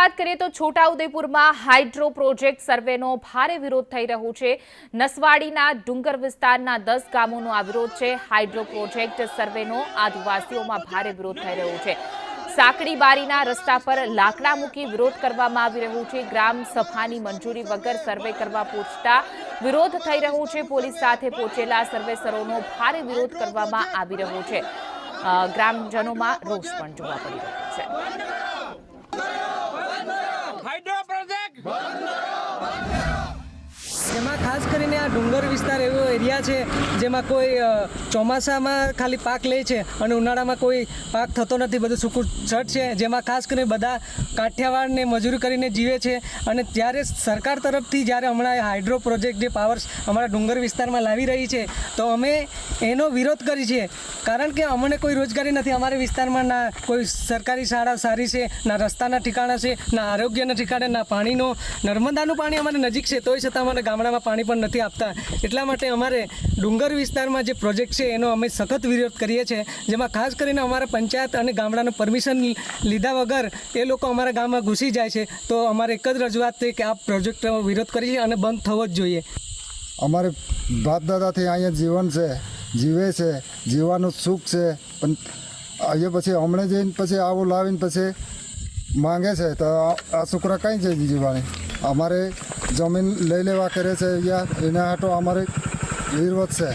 વાત કરીએ તો છોટાઉદેપુરમાં હાઇડ્રો પ્રોજેક્ટ સર્વેનો ભારે વિરોધ થઈ રહ્યો છે। નસવાડીના ડુંગર વિસ્તારના 10 ગામોનો આ વિરોધ છે। હાઇડ્રો પ્રોજેક્ટ સર્વેનો આદિવાસીઓમાં ભારે વિરોધ થઈ રહ્યો છે। સાંકડી બારીના રસ્તા પર લાકડા મૂકી વિરોધ કરવામાં આવી રહ્યો છે। ગ્રામ સભાની મંજૂરી વગર સર્વે કરવા પહોંચતા વિરોધ થઈ રહ્યો છે। પોલીસ સાથે પહોંચેલા સર્વેસરોનો ભારે વિરોધ કરવામાં આવી રહ્યો છે। ગ્રામજનોમાં રોષ પણ જોવા મળી રહ્યો છે। જેમાં ખાસ કરીને આ ડુંગર વિસ્તાર એવો એરિયા છે જેમાં કોઈ ચોમાસામાં ખાલી પાક લે છે અને ઉનાળામાં કોઈ પાક થતો નથી, બધું સૂકું છટ છે। જેમાં ખાસ કરીને બધા કાઠિયાવાડને મજૂરી કરીને જીવે છે અને ત્યારે સરકાર તરફથી જ્યારે હમણાં હાઇડ્રો પ્રોજેક્ટ જે પાવર્સ અમારા ડુંગર વિસ્તારમાં લાવી રહી છે તો અમે એનો વિરોધ કરી છે, કારણ કે અમને કોઈ રોજગારી નથી। અમારા વિસ્તારમાં ના કોઈ સરકારી શાળા સારી છે, ના રસ્તાના ઠેકાણા છે, ના આરોગ્યના ઠેકાણે, ના પાણીનો નર્મદાનું પાણી અમારે નજીક છે તોય છતાં અમારે ગામડામાં પાણી પણ નથી આપતા। એટલા માટે અમારે ડુંગર વિસ્તારમાં જે પ્રોજેક્ટ છે એનો અમે સખત વિરોધ કરીએ છીએ। જેમાં ખાસ કરીને અમારા પંચાયત અને ગામડાનું પરમિશન લીધા વગર એ લોકો અમારા ગામમાં ઘૂસી જાય છે, તો અમારે એક જ રજૂઆત છે કે આ પ્રોજેક્ટનો વિરોધ કરીએ અને બંધ થવો જ જોઈએ। અમારે બાપ દાદાથી અહીંયા જીવન છે, જીવે છે, જીવવાનું સુખ છે, પણ અહીંયા પછી હમણાં જઈને પછી આવું લાવીને પછી માંગે છે તો આ છોકરા કઈ છે જીવવાની? અમારે જમીન લઈ લેવા કરે છે એના હાટો અમારે વિરોધ છે।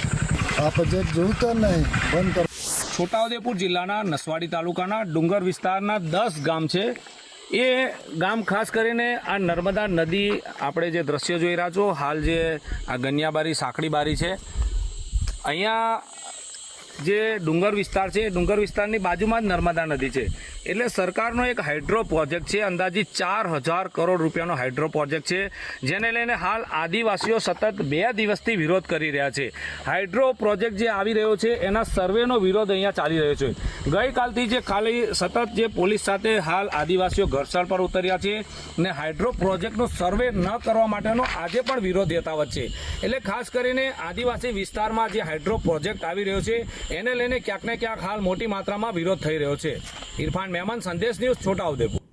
આ પ્રોજેક્ટ જોઈતો નહીં, બંધ કરો। છોટાઉદેપુર જિલ્લાના નસવાડી તાલુકાના ડુંગર વિસ્તારના 10 ગામ છે। એ ગામ ખાસ કરીને આ નર્મદા નદી આપણે જે દ્રશ્ય જોઈ રહ્યા છો હાલ, જે આ ગનિયાબારી સાંકડી બારી છે, અહીંયા જે ડુંગર વિસ્તાર છે, ડુંગર વિસ્તારની બાજુમાં જ નર્મદા નદી છે। એટલે સરકારનો એક હાઇડ્રો પ્રોજેક્ટ છે, અંદાજિત 4000 કરોડ રૂપિયાનો હાઇડ્રો પ્રોજેક્ટ છે, જેને લઈને હાલ આદિવાસીઓ સતત 2 દિવસથી વિરોધ કરી રહ્યા છે। હાઇડ્રો પ્રોજેક્ટ જે આવી રહ્યો છે એના સર્વેનો વિરોધ અહીંયા ચાલી રહ્યો છે। ગઈકાલથી જે ખાલી સતત જે પોલીસ સાથે હાલ આદિવાસીઓ ઘર્ષણ પર ઉતર્યા છે ને હાઇડ્રો પ્રોજેક્ટનો સર્વે ન કરવા માટેનો આજે પણ વિરોધ યથાવત છે। એટલે ખાસ કરીને આદિવાસી વિસ્તારમાં જે હાઇડ્રો પ્રોજેક્ટ આવી રહ્યો છે એને લઈને ક્યાંક ને ક્યાંક હાલ મોટી માત્રામાં વિરોધ થઈ રહ્યો છે। ઇરફાન મહેમાન, સંદેશ ન્યૂઝ, છોટાઉદેપુર।